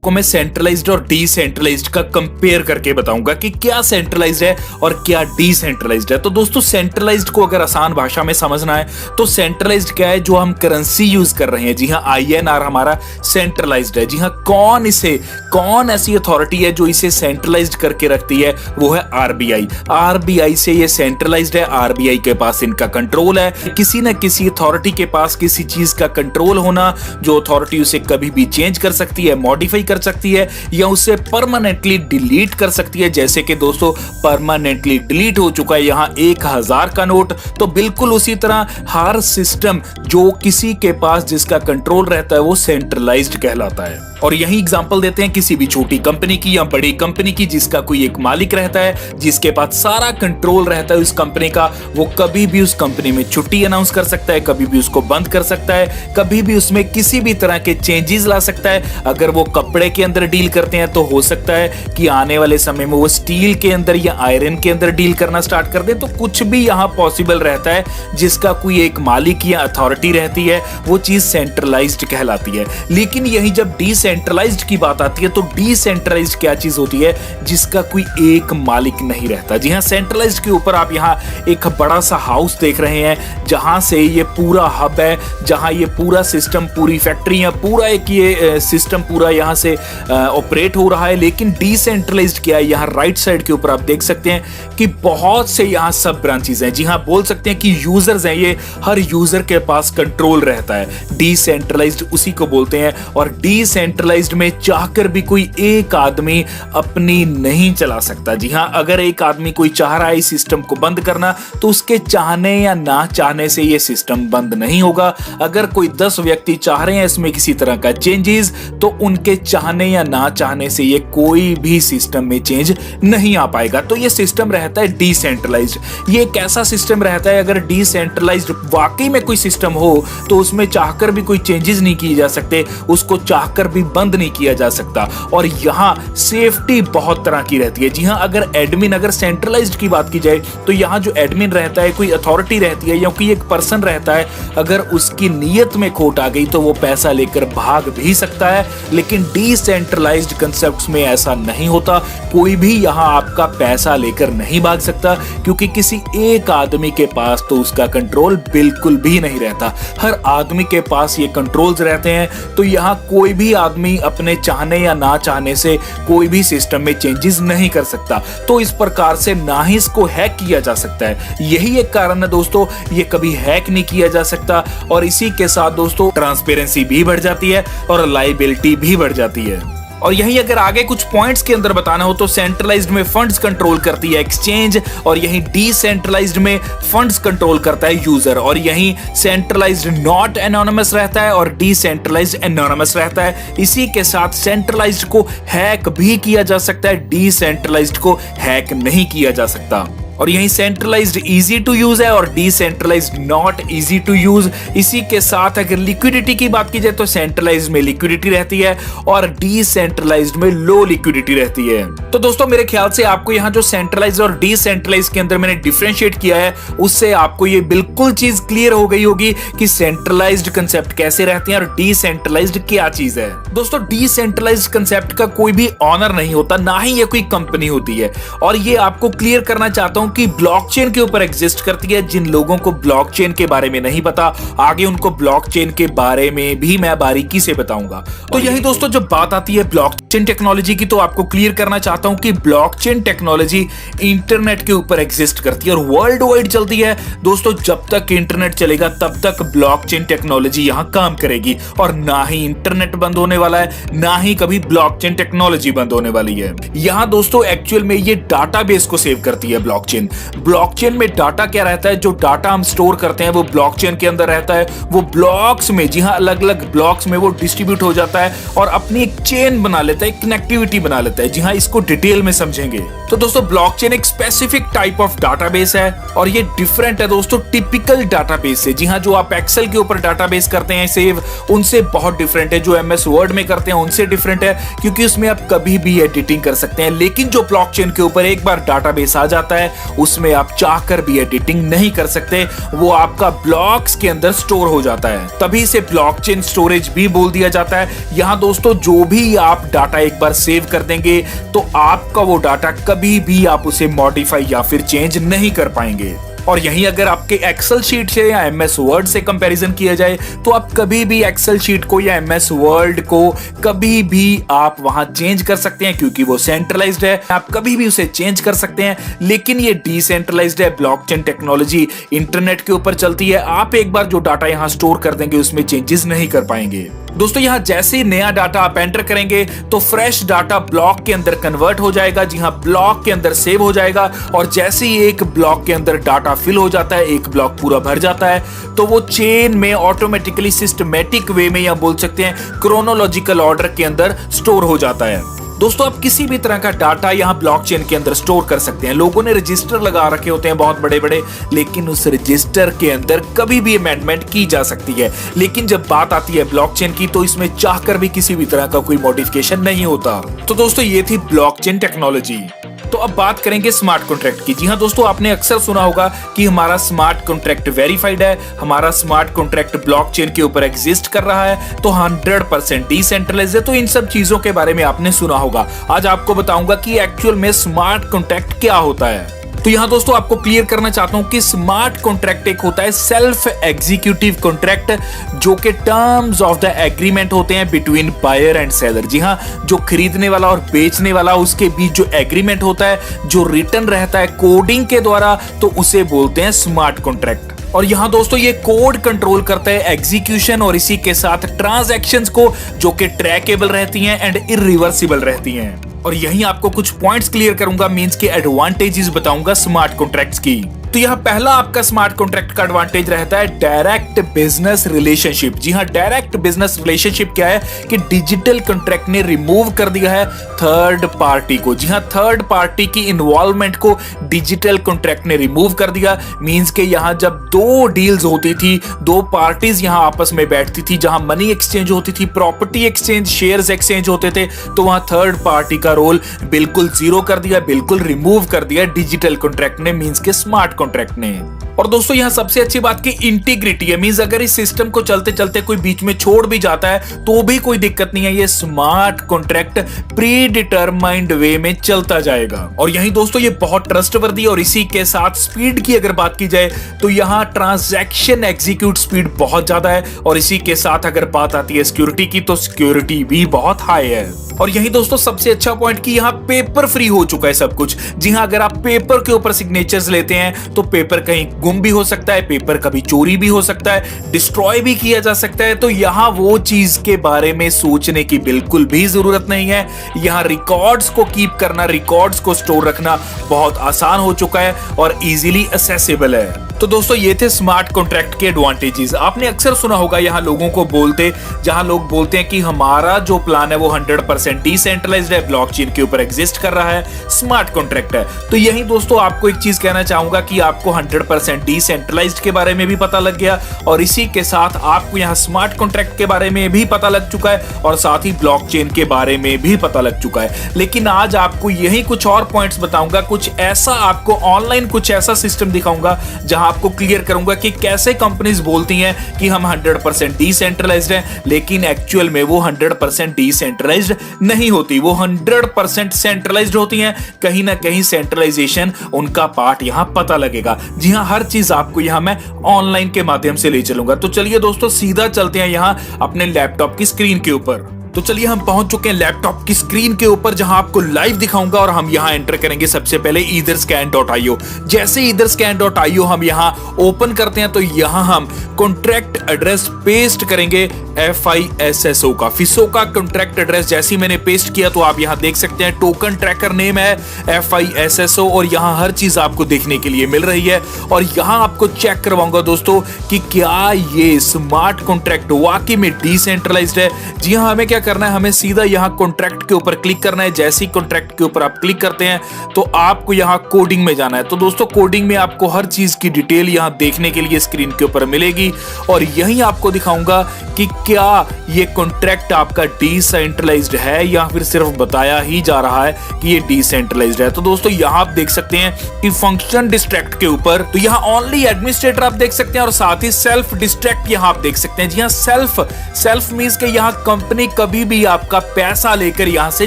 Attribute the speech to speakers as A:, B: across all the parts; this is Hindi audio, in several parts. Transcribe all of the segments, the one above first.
A: को मैं सेंट्रलाइज्ड और डिसेंट्रलाइज्ड का कंपेयर करके बताऊंगा कि क्या सेंट्रलाइज्ड है और क्या डिसेंट्रलाइज्ड है। तो दोस्तों ऐड को अगर आसान भाषा में समझना है तो सेंट्रलाइज्ड क्या है, जो हम करेंसी यूज कर रहे हैं। जी हाँ, INR हमारा सेंट्रलाइज्ड है। जी हाँ, कौन ऐसी अथॉरिटी है जो इसे सेंट्रलाइज्ड करके रखती है, वो है RBI से ये सेंट्रलाइज्ड है। RBI के पास इनका कंट्रोल है। किसी न किसी अथॉरिटी के पास किसी चीज का कंट्रोल होना, जो अथॉरिटी उसे कभी भी चेंज कर सकती है, मॉडिफाई कर सकती है या उसे परमानेंटली डिलीट कर सकती है। जैसे कि दोस्तों परमानेंटली डिलीट हो चुका है यहां 1000 का नोट, तो बिल्कुल उसी तरह हर सिस्टम जो किसी के पास जिसका कंट्रोल रहता है वो सेंट्रलाइज्ड कहलाता है। और यही एग्जांपल देते हैं किसी भी छोटी कंपनी की या बड़ी कंपनी की, जिसका कोई एक मालिक रहता है, जिसके पास सारा कंट्रोल रहता है उस कंपनी का। वो कभी भी उस कंपनी में छुट्टी अनाउंस कर सकता है, कभी भी उसको बंद कर सकता है, कभी भी उसमें किसी भी तरह के चेंजेस ला सकता है। अगर वो कपड़े के अंदर डील करते हैं तो हो सकता है कि आने वाले समय में वो स्टील के अंदर या आयरन के अंदर डील करना स्टार्ट कर दे। तो कुछ भी यहां पॉसिबल रहता है। जिसका कोई एक मालिक या अथॉरिटी रहती है वो चीज सेंट्रलाइज्ड कहलाती है। लेकिन यही जब डिसेंट्रलाइज्ड की बात आती है तो डिसेंट्रलाइज्ड क्या चीज होती है, जिसका कोई एक मालिक नहीं रहता। जी हाँ, सेंट्रलाइज्ड के ऊपर आप यहाँ एक बड़ा सा हाउस देख रहे हैं, जहां से ये पूरा हब है, जहां ये पूरा सिस्टम, पूरी फैक्ट्री है, पूरा एक ये सिस्टम पूरा यहां से ऑपरेट हो रहा है। लेकिन डिसेंट्रलाइज्ड क्या है, यहाँ राइट साइड के ऊपर आप देख सकते हैं कि बहुत से यहाँ सब ब्रांचेस हैं। जी हाँ, बोल सकते हैं कि यूजर्स हैं, ये हर यूजर के पास कंट्रोल रहता है। डिसेंट्रलाइज्ड उसी को बोलते हैं। और डिसेंट्रलाइज्ड में चाहकर भी कोई एक आदमी अपनी नहीं चला सकता। जी हाँ, अगर एक आदमी कोई चाह रहा है इस सिस्टम को बंद करना तो उसके चाहने या ना चाहने से ये सिस्टम बंद नहीं होगा। अगर कोई 10 व्यक्ति चाह रहे हैं इसमें किसी तरह का चेंजेस, तो उनके चाहने या ना चाहने से ये कोई भी सिस्टम में चेंज नहीं आ पाएगा। तो ये सिस्टम रहता है डिसेंट्रलाइज्ड। ये एक ऐसा सिस्टम रहता है, अगर डिसेंट्रलाइज्ड वाकई में कोई सिस्टम हो तो उसमें चाहकर भी कोई चेंजेस नहीं किए जा सकते, उसको चाहकर भी बंद नहीं किया जा सकता। और यहां सेफ्टी बहुत तरह की रहती है। जी हां, अगर सेंट्रलाइज्ड की बात की जाए तो यहां जो एडमिन रहता है, कोई अथॉरिटी रहती है या कोई एक पर्सन रहता है, अगर उसकी नीयत में खोट आ गई तो वो पैसा लेकर भाग भी सकता है। लेकिन डिसेंट्रलाइज्ड कंसेप्ट्स में ऐसा नहीं होता। कोई भी यहां आपका पैसा लेकर नहीं भाग सकता, क्योंकि किसी एक आदमी के पास तो उसका कंट्रोल बिल्कुल भी नहीं रहता। हर आदमी के पास ये कंट्रोल्स रहते हैं। तो यहां कोई भी आदमी अपने चाहने या ना चाहने से कोई भी सिस्टम में चेंजेस नहीं कर सकता। तो इस प्रकार से ना ही इसको हैक किया जा सकता है। यही एक कारण है दोस्तों, ये कभी हैक नहीं किया जा सकता। और इसी के साथ दोस्तों ट्रांसपेरेंसी भी बढ़ जाती है और लायबिलिटी भी बढ़ जाती है। और यही अगर आगे कुछ पॉइंट्स के अंदर बताना हो तो सेंट्रलाइज्ड में फंड्स कंट्रोल करती है एक्सचेंज, और यही डिसेंट्रलाइज्ड में फंड्स कंट्रोल करता है यूजर। और यही सेंट्रलाइज्ड नॉट एनोनिमस रहता है और डिसेंट्रलाइज्ड एनोनिमस रहता है। इसी के साथ सेंट्रलाइज्ड को हैक भी किया जा सकता है, डिसेंट्रलाइज्ड को हैक नहीं किया जा सकता। और यही सेंट्रलाइज्ड इजी टू यूज है और decentralised not easy to use. इसी के साथ अगर लिक्विडिटी की बात की जाए तो सेंट्रलाइज्ड में लिक्विडिटी रहती है और डिसेंट्रलाइज्ड में लो लिक्विडिटी रहती है। तो दोस्तों मेरे ख्याल से आपको यहाँ जो सेंट्रलाइज्ड और डिसेंट्रलाइज्ड के अंदर मैंने डिफरेंशिएट किया है, उससे आपको ये बिल्कुल चीज क्लियर हो गई होगी कि सेंट्रलाइज्ड कंसेप्ट कैसे रहते हैं और डिसेंट्रलाइज्ड क्या चीज है। दोस्तों डिसेंट्रलाइज्ड कंसेप्ट का कोई भी ऑनर नहीं होता, ना ही ये कोई कंपनी होती है। और ये आपको क्लियर करना चाहता हूं कि ब्लॉकचेन के ऊपर एग्जिस्ट करती है। जिन लोगों को ब्लॉकचेन के बारे में नहीं पता, आगे उनको ब्लॉकचेन के बारे में भी मैं बारीकी से बताऊंगा। तो यही दोस्तों जब बात आती है ब्लॉकचेन टेक्नोलॉजी की, तो आपको क्लियर करना चाहता हूं कि ब्लॉकचेन टेक्नोलॉजी इंटरनेट के ऊपर एग्जिस्ट करती है और वर्ल्ड वाइड चलती है। दोस्तों जब तक इंटरनेट चलेगा तब तक ब्लॉकचेन टेक्नोलॉजी यहां काम करेगी, और ना ही इंटरनेट बंद होने वाला है, ना ही कभी ब्लॉकचेन टेक्नोलॉजी बंद होने वाली है। यहां दोस्तों एक्चुअल में ये डाटाबेस को सेव करती है ब्लॉकचेन। ब्लॉकचेन में डाटा क्या रहता है, जो डाटा हम स्टोर करते हैं वो ब्लॉकचेन के अंदर रहता है। वो ब्लॉक्स में, जी हाँ, अलग अलग ब्लॉक्स में वो डिस्ट्रीब्यूट हो जाता है और अपनी एक चेन बना लेता है, कनेक्टिविटी बना लेता है। जी हाँ, इसको डिटेल में समझेंगे। तो दोस्तों ब्लॉकचेन एक स्पेसिफिक टाइप ऑफ डाटाबेस है और ये डिफरेंट है दोस्तों टिपिकल डाटाबेस से। जी हाँ, जो आप एक्सेल के ऊपर डाटाबेस करते हैं सेव, उनसे बहुत डिफरेंट है। जो MS वर्ड में करते हैं उनसे डिफरेंट है, क्योंकि उसमें आप कभी भी एडिटिंग कर सकते हैं। लेकिन जो ब्लॉकचेन के ऊपर एक बार डाटाबेस आ जाता है उसमें आप चाहकर भी एडिटिंग नहीं कर सकते, वो आपका ब्लॉक्स के अंदर स्टोर हो जाता है। तभी इसे ब्लॉकचेन स्टोरेज भी बोल दिया जाता है। यहाँ दोस्तों जो भी आप डाटा एक बार सेव कर देंगे तो आपका वो डाटा कभी भी आप उसे मॉडिफाई या फिर चेंज नहीं कर पाएंगे। और यहीं अगर आपके एक्सेल शीट से या एमएस वर्ड से कंपैरिजन किया जाए तो आप कभी भी एक्सेल शीट को या एमएस वर्ड को कभी भी आप वहां चेंज कर सकते हैं, क्योंकि वो सेंट्रलाइज्ड है, आप कभी भी उसे चेंज कर सकते हैं। लेकिन ये डिसेंट्रलाइज्ड है, ब्लॉकचेन टेक्नोलॉजी इंटरनेट के ऊपर चलती है। आप एक बार जो डाटा यहां स्टोर कर देंगे उसमें चेंजेस नहीं कर पाएंगे। दोस्तों यहां जैसे ही नया डाटा आप एंटर करेंगे तो फ्रेश डाटा ब्लॉक के अंदर कन्वर्ट हो जाएगा, जी हां, ब्लॉक के अंदर सेव हो जाएगा। और जैसे ही एक ब्लॉक के अंदर डाटा फिल हो जाता है, एक ब्लॉक पूरा भर जाता है, तो वो चेन में ऑटोमेटिकली सिस्टमैटिक वे में या बोल सकते हैं क्रोनोलॉजिकल ऑर्डर के अंदर स्टोर हो जाता है। दोस्तों आप किसी भी तरह का डाटा यहाँ ब्लॉकचेन के अंदर स्टोर कर सकते हैं। लोगों ने रजिस्टर लगा रखे होते हैं बहुत बड़े बड़े, लेकिन उस रजिस्टर के अंदर कभी भी अमेंडमेंट की जा सकती है। लेकिन जब बात आती है ब्लॉकचेन की तो इसमें चाहकर भी किसी भी तरह का कोई मॉडिफिकेशन नहीं होता। तो दोस्तों ये थी ब्लॉकचेन टेक्नोलॉजी। तो अब बात करेंगे स्मार्ट कॉन्ट्रैक्ट की। जी हाँ दोस्तों, आपने अक्सर सुना होगा कि हमारा स्मार्ट कॉन्ट्रैक्ट वेरीफाइड है, हमारा स्मार्ट कॉन्ट्रैक्ट ब्लॉकचेन के ऊपर एग्जिस्ट कर रहा है, तो 100% डिसेंट्रलाइज्ड है। तो इन सब चीजों के बारे में आपने सुना होगा। आज आपको बताऊंगा कि एक्चुअल में स्मार्ट कॉन्ट्रैक्ट क्या होता है। तो यहां दोस्तों आपको क्लियर करना चाहता हूं कि स्मार्ट कॉन्ट्रैक्ट एक होता है सेल्फ एग्जीक्यूटिव कॉन्ट्रैक्ट, जो कि टर्म्स ऑफ द एग्रीमेंट होते हैं बिटवीन बायर एंड सेलर। जी हां, जो खरीदने वाला और बेचने वाला उसके बीच जो एग्रीमेंट होता है, जो रिटन रहता है कोडिंग के द्वारा, तो उसे बोलते हैं स्मार्ट कॉन्ट्रैक्ट। और यहां दोस्तों ये कोड कंट्रोल करता है एग्जीक्यूशन और इसी के साथ ट्रांजैक्शंस को, जो कि ट्रैकेबल रहती हैं एंड इरिवर्सिबल रहती हैं। और यहीं आपको कुछ पॉइंट्स क्लियर करूंगा, मींस के एडवांटेजेस बताऊंगा स्मार्ट कॉन्ट्रैक्ट्स की। तो यहां पहला आपका स्मार्ट कॉन्ट्रैक्ट का एडवांटेज रहता है डायरेक्ट बिजनेस रिलेशनशिप। जी हां, डायरेक्ट बिजनेस रिलेशनशिप क्या है कि डिजिटल कॉन्ट्रैक्ट ने रिमूव कर दिया है थर्ड पार्टी को। जी हां, थर्ड पार्टी की इन्वॉल्वमेंट को डिजिटल कॉन्ट्रैक्ट ने रिमूव कर दिया। मींस के यहां जब दो डील्स होती थी, दो पार्टीज यहां आपस में बैठती थी, जहां मनी एक्सचेंज होती थी, प्रॉपर्टी एक्सचेंज, शेयर्स एक्सचेंज होते थे, तो वहां थर्ड पार्टी का रोल बिल्कुल जीरो कर दिया, बिल्कुल रिमूव कर दिया डिजिटल कॉन्ट्रैक्ट ने, मींस के स्मार्ट कॉन्ट्रैक्ट ने। और दोस्तों यहां सबसे अच्छी बात की इंटीग्रिटी है, मींस अगर इस सिस्टम को चलते चलते कोई बीच में छोड़ भी जाता है तो भी कोई दिक्कत नहीं है, ये स्मार्ट कॉन्ट्रैक्ट प्री डिटरमाइंड वे में चलता जाएगा। और यही दोस्तों ये बहुत ट्रस्टवर्दी, और इसी के साथ स्पीड की अगर बात की जाए तो यहां ट्रांजैक्शन एग्जीक्यूट स्पीड बहुत ज्यादा है, और इसी के साथ अगर बात आती है सिक्योरिटी की तो सिक्योरिटी भी बहुत हाई है। और यही दोस्तों सबसे अच्छा पॉइंट कि यहां पेपर फ्री हो चुका है सब कुछ। जी हां, अगर आप पेपर के ऊपर सिग्नेचर्स लेते हैं तो पेपर कहीं गुम भी हो सकता है, पेपर कभी चोरी भी हो सकता है, डिस्ट्रॉय भी किया जा सकता है। तो यहां वो चीज के बारे में सोचने की बिल्कुल भी जरूरत नहीं है। यहां रिकॉर्ड्स को कीप करना, रिकॉर्ड्स को स्टोर रखना बहुत आसान हो चुका है और इजीली एक्सेसिबल है। तो दोस्तों ये थे स्मार्ट कॉन्ट्रैक्ट के एडवांटेजेस। आपने अक्सर सुना होगा यहां लोगों को बोलते, जहां लोग बोलते हैं कि हमारा जो प्लान है वो 100% डिसेंट्रलाइज्ड है, ब्लॉकचेन के ऊपर एग्जिस्ट कर रहा है, स्मार्ट कॉन्ट्रैक्ट है। तो यही दोस्तों आपको एक चीज कहना चाहूंगा कि आपको 100% डिसेंट्रलाइज्ड के बारे में भी पता लग गया, और इसी के साथ आपको यहां स्मार्ट कॉन्ट्रैक्ट के बारे में भी पता लग चुका है, और साथ ही ब्लॉकचेन के बारे में भी पता लग चुका है। लेकिन आज आपको यही कुछ और पॉइंट्स बताऊंगा, कुछ ऐसा आपको ऑनलाइन कुछ ऐसा सिस्टम दिखाऊंगा जहां आपको क्लियर करूंगा कि कैसे कंपनीज बोलती हैं कि हम 100% डिसेंट्रलाइज्ड हैं, लेकिन एक्चुअल में वो 100% डिसेंट्रलाइज्ड नहीं होती, वो 100% सेंट्रलाइज्ड होती हैं। कहीं ना कहीं सेंट्रलाइजेशन उनका पार्ट यहां पता लगेगा। जी हां, हर चीज आपको यहां मैं ऑनलाइन के माध्यम से ले चलूंगा। तो चलिए दोस्तों सीधा चलते हैं यहां अपने लैपटॉप की स्क्रीन के ऊपर। तो चलिए हम पहुंच चुके हैं लैपटॉप की स्क्रीन के ऊपर, जहां आपको लाइव दिखाऊंगा, और हम यहां एंटर करेंगे सबसे पहले etherscan.io। जैसे etherscan.io हम यहां ओपन करते हैं तो यहां हम कॉन्ट्रैक्ट एड्रेस पेस्ट करेंगे FISSO का, फिसो का कॉन्ट्रैक्ट एड्रेस। जैसे ही मैंने पेस्ट किया तो आप यहां देख सकते हैं टोकन ट्रैकर नेम है FISSO, और यहां हर चीज आपको देखने के लिए मिल रही है। और यहां आपको चेक करवाऊंगा दोस्तों कि क्या ये स्मार्ट कॉन्ट्रैक्ट वाकई में डिसेंट्रलाइज्ड है। जी हां, हमें क्या करना है, हमें सीधा यहां कॉन्ट्रैक्ट के ऊपर क्लिक करना है। जैसे ही कॉन्ट्रैक्ट के ऊपर आप क्लिक करते हैं तो आपको यहां कोडिंग में जाना है। तो दोस्तों कोडिंग में आपको हर चीज की डिटेल यहां देखने के लिए स्क्रीन के ऊपर मिलेगी, और यहीं आपको दिखाऊंगा कि क्या ये कॉन्ट्रैक्ट आपका डिसेंट्रलाइज्ड है या फिर सिर्फ बताया ही जा रहा है कि ये डिसेंट्रलाइज्ड है। तो दोस्तों यहाँ आप देख सकते हैं कि फंक्शन डिस्ट्रैक्ट के ऊपर तो यहाँ ओनली एडमिनिस्ट्रेटर आप देख सकते हैं और साथ ही सेल्फ डिस्ट्रैक्ट यहाँ आप देख सकते हैं। जी हाँ, सेल्फ मींस के यहाँ कंपनी कभी भी आपका पैसा लेकर यहाँ से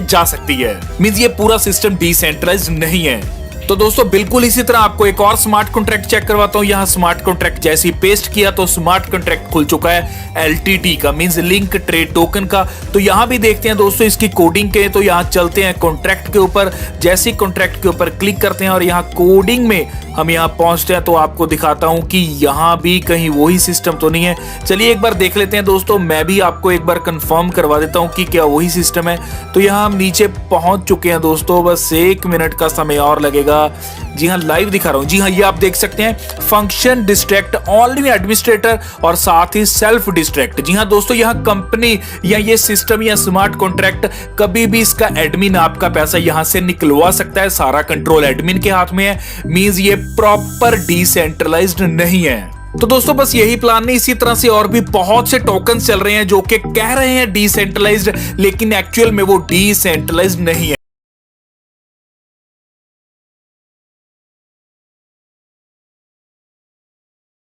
A: जा सकती है। मींस ये पूरा सिस्टम डिसेंट्रलाइज्ड नहीं है। तो दोस्तों बिल्कुल इसी तरह आपको एक और स्मार्ट कॉन्ट्रैक्ट चेक करवाता हूं। यहाँ स्मार्ट कॉन्ट्रैक्ट जैसे ही पेस्ट किया तो स्मार्ट कॉन्ट्रैक्ट खुल चुका है LTT का, मींस लिंक ट्रेड टोकन का। तो यहाँ भी देखते हैं दोस्तों इसकी कोडिंग के, तो यहाँ चलते हैं कॉन्ट्रैक्ट के ऊपर। जैसे ही कॉन्ट्रैक्ट के ऊपर क्लिक करते हैं और यहाँ कोडिंग में हम यहाँ पहुंचते हैं तो आपको दिखाता हूं कि यहाँ भी कहीं वही सिस्टम तो नहीं है। चलिए एक बार देख लेते हैं दोस्तों, मैं भी आपको एक बार कंफर्म करवा देता हूं कि क्या वही सिस्टम है। तो यहाँ हम नीचे पहुंच चुके हैं दोस्तों, बस 1 मिनट का समय और लगेगा। जी हाँ, लाइव दिखा रहा हूं। जी हाँ, ये आप देख सकते हैं फंक्शन डिस्ट्रैक्ट ओनली एडमिनिस्ट्रेटर और साथ ही सेल्फ डिस्ट्रैक्ट। जी हाँ दोस्तों, यहाँ कंपनी या ये सिस्टम या स्मार्ट कॉन्ट्रैक्ट कभी भी इसका एडमिन आपका पैसा यहाँ से निकलवा सकता है। सारा कंट्रोल एडमिन के हाथ में है, मींस ये प्रॉपर डिसेंट्रलाइज्ड नहीं है। तो दोस्तों बस यही प्लान नहीं, इसी तरह से और भी बहुत से टोकन चल रहे हैं जो कि कह रहे हैं डिसेंट्रलाइज्ड, लेकिन एक्चुअल में वो डिसेंट्रलाइज्ड नहीं है।